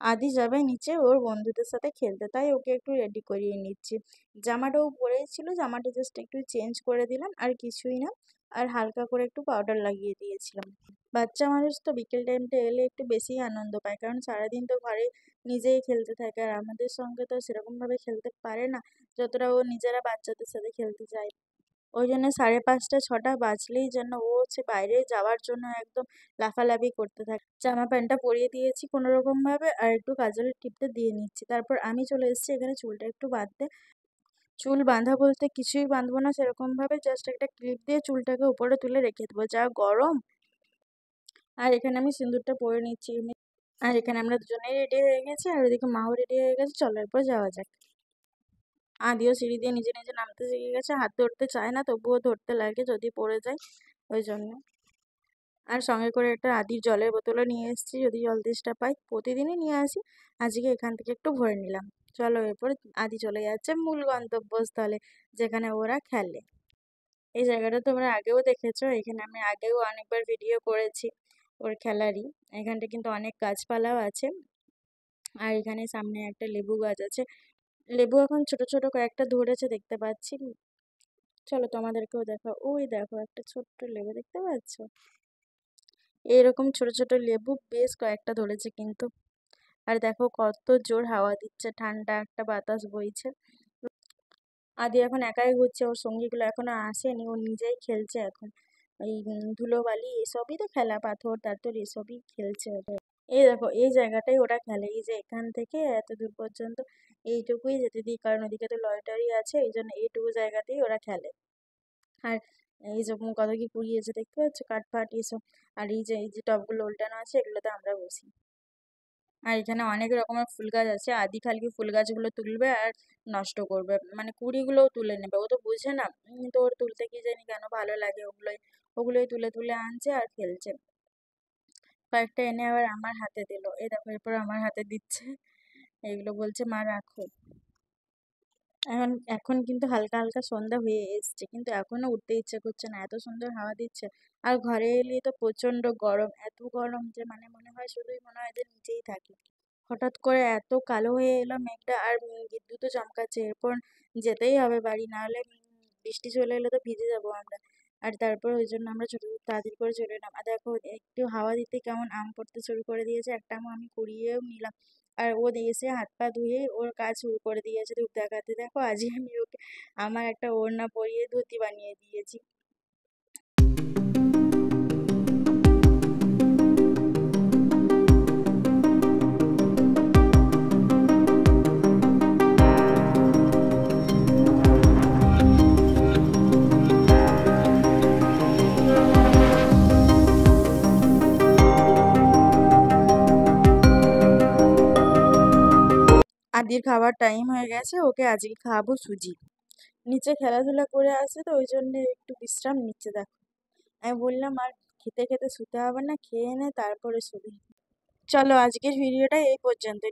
আদি যাবে নিচে ওর বন্ধুদের সাথে খেলতে, তাই ওকে একটু রেডি করিয়ে নিচ্ছি। জামাটাও পরেই ছিল, জামাটা জাস্ট একটু চেঞ্জ করে দিলাম, আর কিছুই না। আর হালকা করে একটু পাউডার লাগিয়ে দিয়েছিলাম। বাচ্চা মানুষ তো বিকেল টাইমটা এলে একটু বেশি আনন্দ পায়, কারণ সারাদিন তো ঘরে নিজেই খেলতে থাকে, আর আমাদের সঙ্গে তো সেরকম ভাবে খেলতে পারে না যতটা ও নিজেরা বাচ্চাদের সাথে খেলতে চায়। ওই জন্য 5:30 6টা বাজলেই যেন ও হচ্ছে বাইরে যাওয়ার জন্য একদম লাফালাফি করতে থাকে। জামা প্যান্টটা পরিয়ে দিয়েছি কোনো রকম ভাবে, আর একটু কাজলের টিপটা দিয়ে নিচ্ছি। তারপর আমি চলে এসেছি এখানে চুলটা একটু বাঁধতে। চুল বাঁধা বলতে কিছুই বাঁধবো না সেরকম ভাবে, জাস্ট একটা ক্লিপ দিয়ে চুলটাকে উপরে তুলে রেখে দেবো, যা গরম। আর এখানে আমি সিঁদুরটা পরে নিচ্ছি। আর এখানে আমরা দুজনেই রেডি হয়ে গেছি, আর ওদিকে মাও রেডি হয়ে গেছে। চলো এরপর যাওয়া যাক। আদিও সিঁড়ি দিয়ে নিজে নিজে নামতে শিখে গেছে, হাত ধরতে চায় না, তবুও ধরতে লাগে যদি পড়ে যায়, ওই জন্য। আর সঙ্গে করে একটা আদির জলের বোতলও নিয়ে এসেছি, যদি জল তেষ্টা পাই। প্রতিদিনই নিয়ে আসি, আজকে এখান থেকে একটু ভরে নিলাম। চলো এরপর আদি চলে যাচ্ছে মূল গন্তব্যস্থলে, যেখানে ওরা খেলে। এই জায়গাটা তোমরা আগেও দেখেছো, এখানে আমি আগেও অনেকবার ভিডিও করেছি ওর খেলারই। এখানটা কিন্তু অনেক গাছপালাও আছে, আর এখানে সামনে একটা লেবু গাছ আছে। লেবু এখন ছোট ছোট কয়েকটা ধরেছে দেখতে পাচ্ছি। চলো তোমাদেরকেও দেখো, ওই দেখো একটা ছোট্ট লেবু দেখতে পাচ্ছ। এরকম ছোট ছোট লেবু বেশ কয়েকটা ধরেছে কিন্তু। আর দেখো কত জোর হাওয়া দিচ্ছে, ঠান্ডা একটা বাতাস বইছে। আদি এখন একাই ঘুরছে, ওর সঙ্গীগুলো এখনো আসেনি, ও নিজেই খেলছে এখন। এই ধুলোবালি এসবই তো খেলা, পাথর টাথর এসবই খেলছে ওদের। এই দেখো এই জায়গাটাই ওরা খেলে, এই যে এখান থেকে এত দূর পর্যন্ত এইটুকুই যেতে দিই, কারণ ওদিকে তো লয়টারি আছে, এই জন্য এইটুকু জায়গাতেই ওরা খেলে। আর এই যে কত কি কুড়িয়েছে দেখতে পাচ্ছ, কাঠ ফাট এসব। আর এই যে টবগুলো উল্টানো আছে, এগুলোতে আমরা বসি। আর এখানে অনেক রকমের ফুল গাছ আছে। আদি খালি ফুল গাছগুলো তুলবে আর নষ্ট করবে, মানে কুড়িগুলোও তুলে নেবে, ও তো বুঝে না। তো ওর তুলতে কি জানি কেন ভালো লাগে, ওগুলোই ওগুলোই তুলে তুলে আনছে আর ফেলছে। কয়েকটা এনে আবার আমার হাতে দিল, এই দেখো এরপর আমার হাতে দিচ্ছে। এগুলো বলছে মা রাখো। এখন এখন কিন্তু হালকা হালকা সন্ধ্যা হয়ে এসছে, কিন্তু এখনো উঠতে ইচ্ছে করছে না, এত সুন্দর হাওয়া দিচ্ছে। আর ঘরে এলে তো প্রচন্ড গরম, এত গরম যে মানে মনে হয় শুধুই মনে হয় যে নিচেই থাকি। হঠাৎ করে এত কালো হয়ে এলো মেঘটা, আর বিদ্যুৎও চমকাচ্ছে। এরপর যেতেই হবে বাড়ি, না হলে বৃষ্টি চলে এলে তো ভিজে যাবো আমরা। আর তারপর ওই জন্য আমরা ছোট তাড়াতাড়ি করে চলে এলাম। আর দেখো একটু হাওয়া দিতে কেমন আম পড়তে শুরু করে দিয়েছে, একটা আম আমি কুড়িয়েও নিলাম। আর ও এসে হাত পা ধুয়ে ওর কাজ শুরু করে দিয়েছে ধূপ দেখাতে। দেখো আজকে আমি ওকে আমার একটা ওড়না পরিয়ে ধুতি বানিয়ে দিয়েছি। আদির খাবার টাইম হয়ে গেছে, ওকে আজকে খাওয়াবো সুজি। নিচে খেলাধুলা করে আসে তো ওই জন্য একটু বিশ্রাম নিচ্ছে দেখো। আমি বললাম আর খেতে খেতে শুতে হবে না, খেয়ে নে তারপরে শুবি। চলো আজকের ভিডিওটা এই পর্যন্ত।